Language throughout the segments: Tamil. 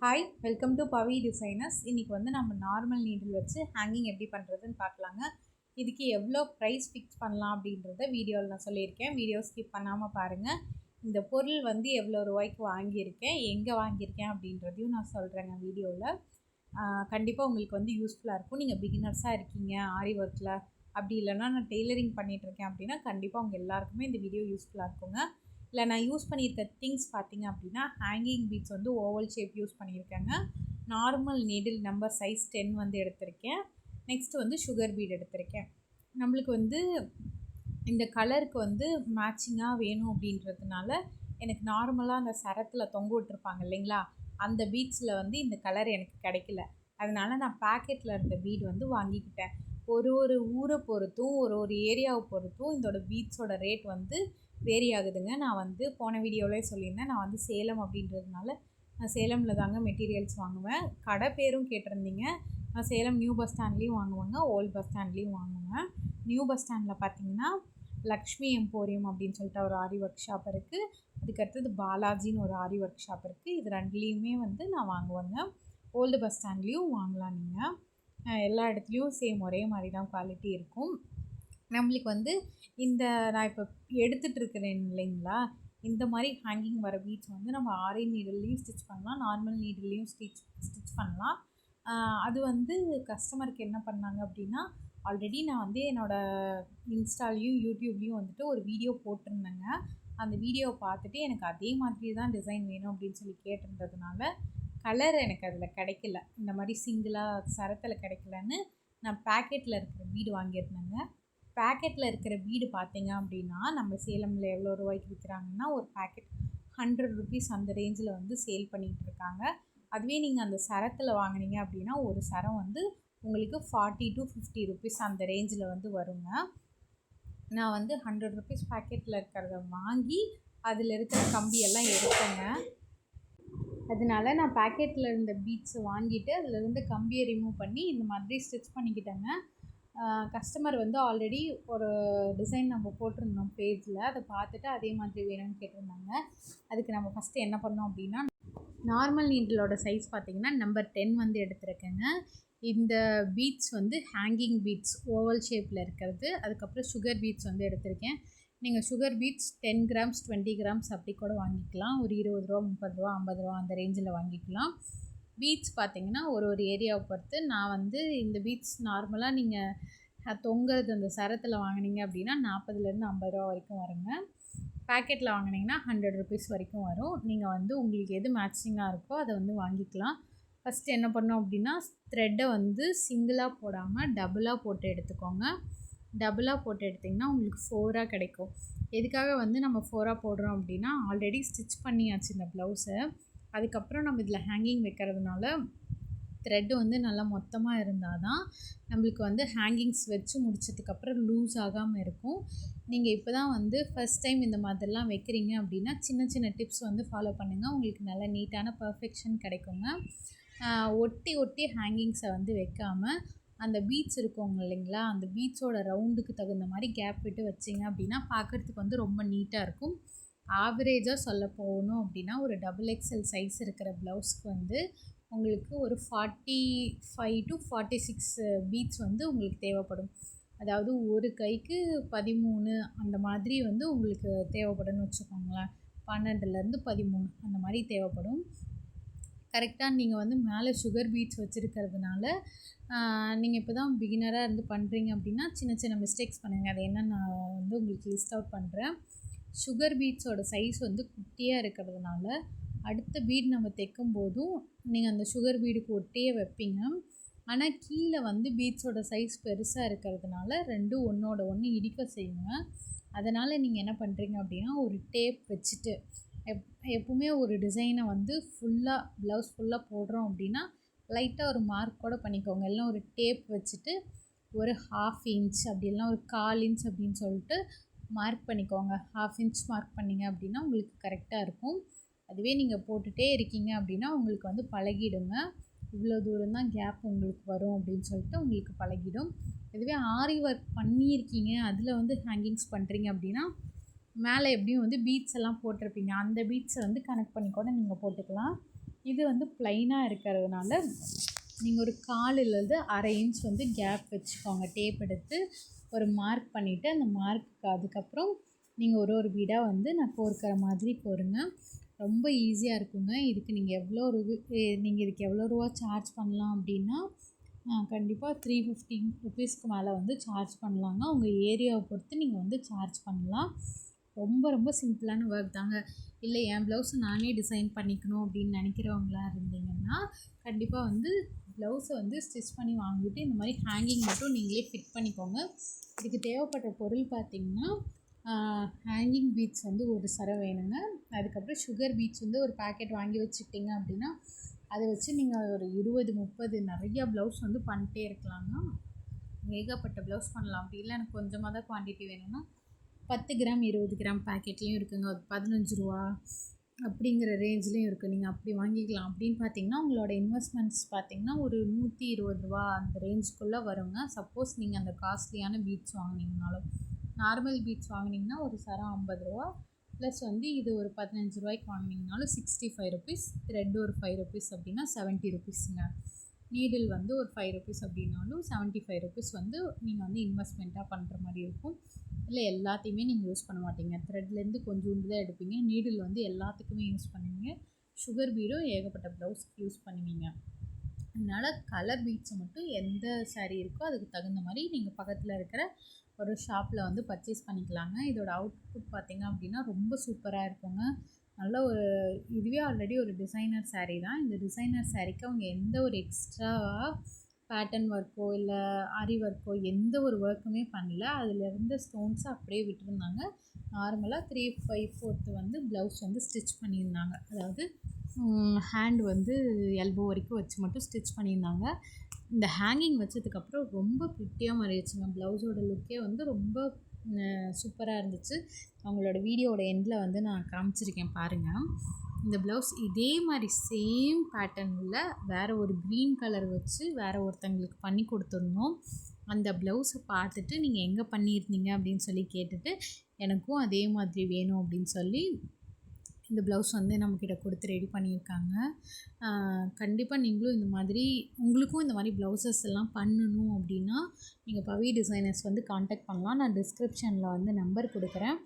Hi, welcome to Pavi designers. இன்றைக்கி வந்து நம்ம நார்மல் நீடில் வச்சு ஹேங்கிங் எப்படி பண்ணுறதுன்னு பார்க்கலாங்க. இதுக்கு எவ்வளோ ப்ரைஸ் ஃபிக்ஸ் பண்ணலாம் அப்படின்றத வீடியோவில் நான் சொல்லியிருக்கேன். வீடியோ ஸ்கிப் பண்ணாமல் பாருங்கள். இந்த பொருள் வந்து எவ்வளோ ரூபாய்க்கு வாங்கியிருக்கேன், எங்கே வாங்கியிருக்கேன் அப்படின்றதையும் நான் சொல்கிறேங்க வீடியோவில். கண்டிப்பாக உங்களுக்கு வந்து யூஸ்ஃபுல்லாக இருக்கும். நீங்கள் பிகினர்ஸாக இருக்கீங்க ஆரி ஒர்க்கில், அப்படி இல்லைன்னா நான் டெய்லரிங் பண்ணிகிட்ருக்கேன் அப்படின்னா கண்டிப்பாக உங்கள் எல்லாருக்குமே இந்த வீடியோ யூஸ்ஃபுல்லாக இருக்குங்க. இல்லை நான் யூஸ் பண்ணியிருக்க திங்ஸ் பார்த்திங்க அப்படின்னா ஹேங்கிங் பீட்ஸ் வந்து ஓவல் ஷேப் யூஸ் பண்ணியிருக்கேங்க. நார்மல் நீடில் நம்பர் சைஸ் 10 வந்து எடுத்திருக்கேன். நெக்ஸ்ட்டு வந்து சுகர் பீட் எடுத்திருக்கேன். நம்மளுக்கு வந்து இந்த கலருக்கு வந்து மேட்சிங்காக வேணும் அப்படின்றதுனால எனக்கு நார்மலாக அந்த சரத்தில் தொங்க விட்டுருப்பாங்க இல்லைங்களா, அந்த பீட்ஸில் வந்து இந்த கலர் எனக்கு கிடைக்கல. அதனால் நான் பேக்கெட்டில் இருந்த பீட் வந்து வாங்கிக்கிட்டேன். ஒரு ஊரை பொறுத்தும் ஒரு ஏரியாவை பொறுத்தும் இதோட பீட்ஸோட ரேட் வந்து வேரி ஆகுதுங்க. நான் வந்து போன வீடியோவிலே சொல்லியிருந்தேன், நான் வந்து சேலம் அப்படின்றதுனால நான் சேலமில் தாங்க மெட்டீரியல்ஸ் வாங்குவேன். கடை பேரும் கேட்டிருந்தீங்க. நான் சேலம் நியூ பஸ் ஸ்டாண்ட்லேயும் வாங்குவேங்க, ஓல்டு பஸ் ஸ்டாண்ட்லேயும் வாங்குவேன். நியூ பஸ் ஸ்டாண்டில் பார்த்தீங்கன்னா லக்ஷ்மி எம்போரியம் அப்படின்னு சொல்லிட்டு ஒரு ஆரி ஒர்க் ஷாப் இருக்குது. அதுக்கடுத்தது பாலாஜின்னு ஒரு ஆரி ஒர்க் ஷாப் இருக்குது. இது ரெண்டுலேயுமே வந்து நான் வாங்குவேங்க. ஓல்டு பஸ் ஸ்டாண்ட்லேயும் வாங்கலாம் நீங்கள். எல்லா இடத்துலையும் சேம் ஒரே மாதிரி தான் குவாலிட்டி இருக்கும். நம்மளுக்கு வந்து இந்த நான் இப்போ எடுத்துகிட்ருக்கிறேன் இல்லைங்களா, இந்த மாதிரி ஹேங்கிங் வர பீட்ஸ் வந்து நம்ம ஆரி நீடில்லையும் ஸ்டிச் பண்ணலாம், நார்மல் நீடில்லையும் ஸ்டிச் பண்ணலாம். அது வந்து கஸ்டமருக்கு என்ன பண்ணாங்க அப்படின்னா, ஆல்ரெடி நான் வந்து என்னோடய இன்ஸ்டாலையும் யூடியூப்லேயும் வந்துட்டு ஒரு வீடியோ போட்டிருந்தேங்க. அந்த வீடியோவை பார்த்துட்டு எனக்கு அதே மாதிரி தான் டிசைன் வேணும் அப்படின்னு சொல்லி கேட்டிருந்ததுனால கலர் எனக்கு அதில் கிடைக்கல, இந்த மாதிரி சிங்கிளாக சரத்தில் கிடைக்கலன்னு நான் பேக்கெட்டில் இருக்கிற பீடு வாங்கியிருந்தேங்க. பேக்கெட்டில் இருக்கிற பீடு பார்த்தீங்க அப்படின்னா நம்ம சேலமில் எவ்வளோ ரூபாய்க்கு விற்கிறாங்கன்னா, ஒரு பேக்கெட் 100 ருபீஸ் அந்த ரேஞ்சில் வந்து சேல் பண்ணிகிட்டு இருக்காங்க. அதுவே நீங்கள் அந்த சரத்தில் வாங்கினீங்க அப்படின்னா ஒரு சரம் வந்து உங்களுக்கு 40 to 50 ருபீஸ் அந்த ரேஞ்சில் வந்து வருங்க. நான் வந்து 100 ருபீஸ் பேக்கெட்டில் இருக்கிறத வாங்கி அதில் இருக்கிற கம்பியெல்லாம் எடுத்தேங்க. அதனால நான் பேக்கெட்டில் இருந்த பீட்ஸை வாங்கிட்டு அதில் இருந்து கம்பியை ரிமூவ் பண்ணி இந்த மாதிரி ஸ்டிச் பண்ணிக்கிட்டேங்க. கஸ்டமர் வந்து ஆல்ரெடி ஒரு டிசைன் நம்ம போட்டிருந்தோம் பேஜில், அதை பார்த்துட்டு அதே மாதிரி வேணும்னு கேட்டிருந்தாங்க. அதுக்கு நம்ம ஃபஸ்ட்டு என்ன பண்ணோம் அப்படின்னா, நார்மல் நீடிலோட சைஸ் பார்த்திங்கன்னா நம்பர் 10 வந்து எடுத்துருக்கேங்க. இந்த பீட்ஸ் வந்து ஹேங்கிங் பீட்ஸ் ஓவல் ஷேப்பில் இருக்கிறது. அதுக்கப்புறம் சுகர் பீட்ஸ் வந்து எடுத்திருக்கேன். நீங்கள் சுகர் பீட்ஸ் 10 கிராம்ஸ் 20 கிராம்ஸ் அப்படி கூட வாங்கிக்கலாம். ஒரு 20 ரூபா 30 ரூபா 50 ரூபா அந்த ரேஞ்சில் வாங்கிக்கலாம். பீட்ஸ் பார்த்திங்கன்னா ஒரு ஏரியாவை பொறுத்து நான் வந்து இந்த பீட்ஸ் நார்மலாக நீங்கள் தொங்குறது அந்த சரத்தில் வாங்கினீங்க அப்படின்னா 40லேருந்து 50 ரூபா வரைக்கும் வருங்க. பேக்கெட்டில் வாங்கினீங்கன்னா 100 ருபீஸ் வரைக்கும் வரும். நீங்கள் வந்து உங்களுக்கு எது மேட்சிங்காக இருக்கோ அதை வந்து வாங்கிக்கலாம். ஃபஸ்ட்டு என்ன பண்ணோம் அப்படின்னா, த்ரெட்டை வந்து சிங்கிளாக போடாமல் டபுளாக போட்டு எடுத்துக்கோங்க. டபுளாக போட்டு எடுத்திங்கன்னா உங்களுக்கு 4ஆக கிடைக்கும். எதுக்காக வந்து நம்ம 4ஆக போடுறோம் அப்படின்னா, ஆல்ரெடி ஸ்டிச் பண்ணியாச்சு இந்த ப்ளவுஸை. அதுக்கப்புறம் நம்ம இதில் ஹேங்கிங் வைக்கிறதுனால த்ரெட்டு வந்து நல்லா மொத்தமாக இருந்தால் தான் நம்மளுக்கு வந்து ஹேங்கிங்ஸ் வச்சு முடிச்சதுக்கப்புறம் லூஸ் ஆகாமல் இருக்கும். நீங்கள் இப்போ தான் வந்து ஃபஸ்ட் டைம் இந்த மாதிரிலாம் வைக்கிறீங்க அப்படின்னா சின்ன சின்ன டிப்ஸ் வந்து ஃபாலோ பண்ணுங்கள். உங்களுக்கு நல்ல நீட்டான பர்ஃபெக்ஷன் கிடைக்குங்க. ஒட்டி ஹேங்கிங்ஸை வந்து வைக்காமல் அந்த பீட்ஸ் இருக்குங்க இல்லைங்களா, அந்த பீட்ஸோட ரவுண்டுக்கு தகுந்த மாதிரி கேப் விட்டு வச்சிங்க அப்படின்னா பார்க்குறதுக்கு வந்து ரொம்ப நீட்டாக இருக்கும். ஆவரேஜாக சொல்ல போகணும் அப்படின்னா ஒரு XXL சைஸ் இருக்கிற ப்ளவுஸ்க்கு வந்து உங்களுக்கு ஒரு 45 to 46 பீட்ஸ் வந்து உங்களுக்கு தேவைப்படும். அதாவது ஒரு கைக்கு 13 அந்த மாதிரி வந்து உங்களுக்கு தேவைப்படும்னு வச்சுக்கோங்களேன். 12லேருந்து 13 அந்த மாதிரி தேவைப்படும். கரெக்டாக நீங்கள் வந்து மேலே சுகர் பீட்ஸ் வச்சுருக்கிறதுனால நீங்கள் இப்போ தான் பிகினராக இருந்து பண்ணுறீங்க அப்படின்னா சின்ன சின்ன மிஸ்டேக்ஸ் பண்ணுங்கள். அது என்ன நான் வந்து உங்களுக்கு லிஸ்ட் அவுட் பண்ணுறேன். சுகர் பீட்ஸோட சைஸ் வந்து குட்டியாக இருக்கிறதுனால அடுத்த பீட் நம்ம தைக்கும் போதும் நீங்கள் அந்த சுகர் பீடுக்கு ஒட்டியே வைப்பீங்க. ஆனால் கீழே வந்து பீட்ஸோட சைஸ் பெருசாக இருக்கிறதுனால ரெண்டும் ஒன்றோட ஒன்று இடிக்க செய்யுங்க. அதனால் நீங்கள் என்ன பண்ணுறீங்க அப்படின்னா, ஒரு டேப் வச்சுட்டு எப்பவுமே ஒரு டிசைனை வந்து ஃபுல்லாக ப்ளவுஸ் ஃபுல்லாக போடுறோம் அப்படின்னா லைட்டாக ஒரு மார்க் கூட பண்ணிக்கோங்க. எல்லாம் ஒரு டேப் வச்சுட்டு ஒரு 1/2 இன்ச் அப்படி இல்லைனா ஒரு 1/4 இன்ச் அப்படின்னு சொல்லிட்டு மார்க் பண்ணிக்கோங்க. 1/2 இன்ச் மார்க் பண்ணிங்க அப்படின்னா உங்களுக்கு கரெக்டாக இருக்கும். அதுவே நீங்கள் போட்டுகிட்டே இருக்கீங்க அப்படின்னா உங்களுக்கு வந்து பழகிடுங்க. இவ்வளோ தூரம் தான் கேப் உங்களுக்கு வரும் அப்படின்னு சொல்லிட்டு உங்களுக்கு பழகிடும். இதுவே ஆரி ஒர்க் பண்ணியிருக்கீங்க, அதில் வந்து ஹேங்கிங்ஸ் பண்ணுறீங்க அப்படின்னா மேலே எப்படியும் வந்து பீட்ஸ் எல்லாம் போட்டிருப்பீங்க, அந்த பீட்ஸை வந்து கனெக்ட் பண்ணி கூட நீங்கள் போட்டுக்கலாம். இது வந்து ப்ளைனாக இருக்கிறதுனால நீங்கள் ஒரு 1/4 1/2 இன்ச் வந்து கேப் வச்சுக்கோங்க. டேப் எடுத்து ஒரு மார்க் பண்ணிவிட்டு அந்த மார்க்குக்கு அதுக்கப்புறம் நீங்கள் ஒரு பீடாக வந்து நான் கோர்க்கிற மாதிரி கோருங்க. ரொம்ப ஈஸியாக இருக்குங்க. இதுக்கு நீங்கள் எவ்வளோ ரூபா சார்ஜ் பண்ணலாம் அப்படின்னா கண்டிப்பாக 350 ருபீஸ்க்கு மேலே வந்து சார்ஜ் பண்ணலாங்க. உங்கள் ஏரியாவை பொறுத்து நீங்கள் வந்து சார்ஜ் பண்ணலாம். ரொம்ப ரொம்ப சிம்பிளான ஒர்க் தாங்க. இல்லை என் ப்ளவுஸை நானே டிசைன் பண்ணிக்கணும் அப்படின்னு நினைக்கிறவங்களா இருந்தீங்கன்னா கண்டிப்பாக வந்து ப்ளவுஸை வந்து ஸ்டிச் பண்ணி வாங்கிட்டு இந்த மாதிரி ஹேங்கிங் மட்டும் நீங்களே ஃபிட் பண்ணிக்கோங்க. இதுக்கு தேவைப்படுற பொருள் பார்த்திங்கன்னா ஹேங்கிங் பீட்ஸ் வந்து ஒரு சரம் வேணுங்க. அதுக்கப்புறம் சுகர் பீட்ஸ் வந்து ஒரு பேக்கெட் வாங்கி வச்சுக்கிட்டிங்க அப்படின்னா அதை வச்சு நீங்கள் ஒரு 20-30 நிறையா ப்ளவுஸ் வந்து பண்ணிட்டே இருக்கலாங்க. ஏகப்பட்ட ப்ளவுஸ் பண்ணலாம். அப்படி இல்லை எனக்கு கொஞ்சமாக தான் குவான்டிட்டி வேணும்னா 10 கிராம் 20 கிராம் பேக்கெட்லேயும் இருக்குங்க. ஒரு 15 ரூபா அப்படிங்கிற ரேஞ்ச்லேயும் இருக்குது. நீங்கள் அப்படி வாங்கிக்கலாம். அப்படின்னு பார்த்தீங்கன்னா உங்களோட இன்வெஸ்ட்மெண்ட்ஸ் பார்த்திங்கன்னா ஒரு 120 ரூபா அந்த ரேஞ்சுக்குள்ளே வருங்க. சப்போஸ் நீங்கள் அந்த காஸ்ட்லியான பீட்ஸ் வாங்கினீங்கனாலும். நார்மல் பீட்ஸ் வாங்கினீங்கன்னா ஒரு சரம் 50 ரூபா ப்ளஸ் வந்து இது ஒரு 15 ரூபாய்க்கு வாங்கினீங்கனாலும் 65 ருபீஸ், த்ரெட் ஒரு 5 ருபீஸ் அப்படின்னா 70 ருபீஸுங்க. நீடில் வந்து ஒரு 5 ருபீஸ் அப்படின்னாலும் 75 ருபீஸ் வந்து நீங்கள் வந்து இன்வெஸ்ட்மெண்ட்டாக பண்ணுற மாதிரி இருக்கும். இல்லை எல்லாத்தையுமே நீங்கள் யூஸ் பண்ண மாட்டீங்க. த்ரெட்லேருந்து கொஞ்சோண்டு தான் எடுப்பீங்க. நீடில் வந்து எல்லாத்துக்குமே யூஸ் பண்ணுவீங்க. சுகர் பீடும் ஏகப்பட்ட ப்ளவுஸ்க்கு யூஸ் பண்ணுவீங்க. அதனால் கலர் பீட்ஸை மட்டும் எந்த சாரீ இருக்கோ அதுக்கு தகுந்த மாதிரி நீங்கள் பக்கத்தில் இருக்கிற ஒரு ஷாப்பில் வந்து பர்ச்சேஸ் பண்ணிக்கலாங்க. இதோட அவுட்புட் பார்த்திங்க அப்படின்னா ரொம்ப சூப்பராக இருக்குங்க. நல்ல ஒரு இதுவே ஆல்ரெடி ஒரு டிசைனர் சாரீ தான். இந்த டிசைனர் சாரீக்கு அவங்க எந்த ஒரு எக்ஸ்ட்ராவாக பேட்டர்ன் ஒர்க்கோ இல்லை ஆரி ஒர்க்கோ எந்த ஒரு ஒர்க்குமே பண்ணல. அதில் இருந்த ஸ்டோன்ஸை அப்படியே விட்டுருந்தாங்க. நார்மலாக 3/4 வந்து ப்ளவுஸ் வந்து ஸ்டிச் பண்ணியிருந்தாங்க. அதாவது ஹேண்ட் வந்து எல்போ வரைக்கும் வச்சு மட்டும் ஸ்டிச் பண்ணியிருந்தாங்க. இந்த ஹேங்கிங் வச்சதுக்கப்புறம் ரொம்ப ப்ரிட்டியாக மாறிடுச்சுங்க. ப்ளவுஸோட லுக்கே வந்து ரொம்ப சூப்பராக இருந்துச்சு. அவங்களோட வீடியோவோட எண்டில் வந்து நான் காமிச்சிருக்கேன் பாருங்கள். இந்த ப்ளவுஸ் இதே மாதிரி சேம் பேட்டர்னில் வேறு ஒரு க்ரீன் கலர் வச்சு வேறு ஒருத்தங்களுக்கு பண்ணி கொடுத்துருந்தோம். அந்த ப்ளவுஸை பார்த்துட்டு நீங்கள் எங்கே பண்ணியிருந்தீங்க அப்படின்னு சொல்லி கேட்டுட்டு எனக்கும் அதே மாதிரி வேணும் அப்படின்னு சொல்லி இந்த ப்ளவுஸ் வந்து நம்மக்கிட்ட கொடுத்து ரெடி பண்ணியிருக்காங்க. கண்டிப்பாக நீங்களும் உங்களுக்கும் இந்த மாதிரி ப்ளவுசஸ் எல்லாம் பண்ணணும் அப்படின்னா நீங்கள் பவி டிசைனர்ஸ் வந்து காண்டாக்ட் பண்ணலாம். நான் டிஸ்கிரிப்ஷனில் வந்து நம்பர் கொடுக்குறேன்.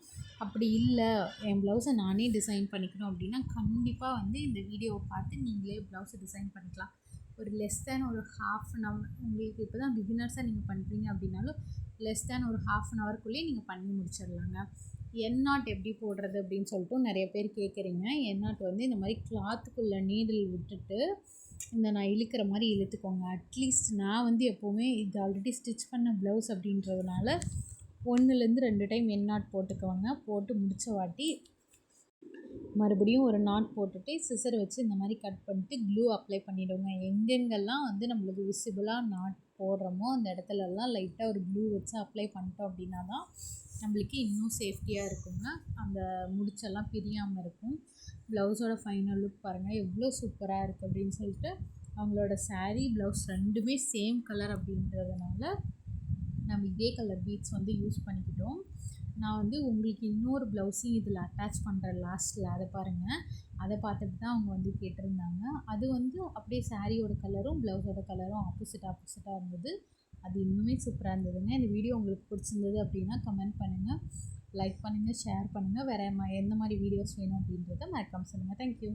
அப்படி இல்லை என் ப்ளவுஸை நானே டிசைன் பண்ணிக்கணும் அப்படின்னா கண்டிப்பாக வந்து இந்த வீடியோவை பார்த்து நீங்களே ப்ளவுஸை டிசைன் பண்ணிக்கலாம். ஒரு லெஸ் தேன் ஒரு ½ அன் ஹவர் உங்களுக்கு இப்போ தான் பிகினர்ஸாக நீங்கள் பண்ணுறீங்க அப்படின்னாலும் லெஸ் தேன் ஒரு ½ அன் ஹவருக்குள்ளேயே நீங்கள் பண்ணி முடிச்சிடலாங்க. எண்ணாட் எப்படி போடுறது அப்படின்னு சொல்லிட்டு நிறைய பேர் கேட்குறீங்க. எண்ணாட் வந்து இந்த மாதிரி கிளாத்துக்குள்ளே நீடில் விட்டுட்டு நான் இழுக்கிற மாதிரி இழுத்துக்கோங்க. அட்லீஸ்ட் நான் வந்து எப்போவுமே இது ஆல்ரெடி ஸ்டிச் பண்ண ப்ளவுஸ் அப்படின்றதுனால 1-2 டைம் எண்ணாட் போட்டுக்கோங்க. போட்டு முடித்த வாட்டி மறுபடியும் ஒரு நாட் போட்டுட்டு சிசர் வச்சு இந்த மாதிரி கட் பண்ணிட்டு க்ளூ அப்ளை பண்ணிவிடுங்க. எங்கெங்கெல்லாம் வந்து நம்மளுக்கு விசிபிளாக நாட் போடுறோமோ அந்த இடத்துலலாம் லைட்டாக ஒரு க்ளூ வச்சு அப்ளை பண்ணிட்டோம் அப்படின்னா தான் நம்மளுக்கு இன்னும் சேஃப்டியாக இருக்குங்க. அந்த முடிச்செல்லாம் பிரியாமல் இருக்கும். ப்ளவுஸோட ஃபைனல் லுக் பாருங்கள் எவ்வளோ சூப்பராக இருக்குது அப்படின்னு சொல்லிட்டு. அவங்களோட சாரீ ப்ளவுஸ் ரெண்டுமே சேம் கலர் அப்படின்றதுனால நம்ம இதே கலர் பீட்ஸ் வந்து யூஸ் பண்ணிக்கிட்டோம். நான் வந்து உங்களுக்கு இன்னொரு ப்ளவுஸையும் இதில் அட்டாச் பண்ணுறேன் லாஸ்ட்டில், அதை பாருங்கள். அதை பார்த்துட்டு தான் அவங்க வந்து கேட்டிருந்தாங்க. அது வந்து அப்படியே சாரியோட கலரும் ப்ளவுஸோட கலரும் ஆப்போசிட்டாக இருந்தது. அது இன்னுமே சூப்பராக இருந்ததுங்க. இந்த வீடியோ உங்களுக்கு பிடிச்சிருந்தது அப்படின்னா கமெண்ட் பண்ணுங்கள், லைக் பண்ணுங்கள், ஷேர் பண்ணுங்கள். வேறு எந்த மாதிரி வீடியோஸ் வேணும் அப்படின்றத மறக்காம சொல்லுங்கள். தேங்க்யூ.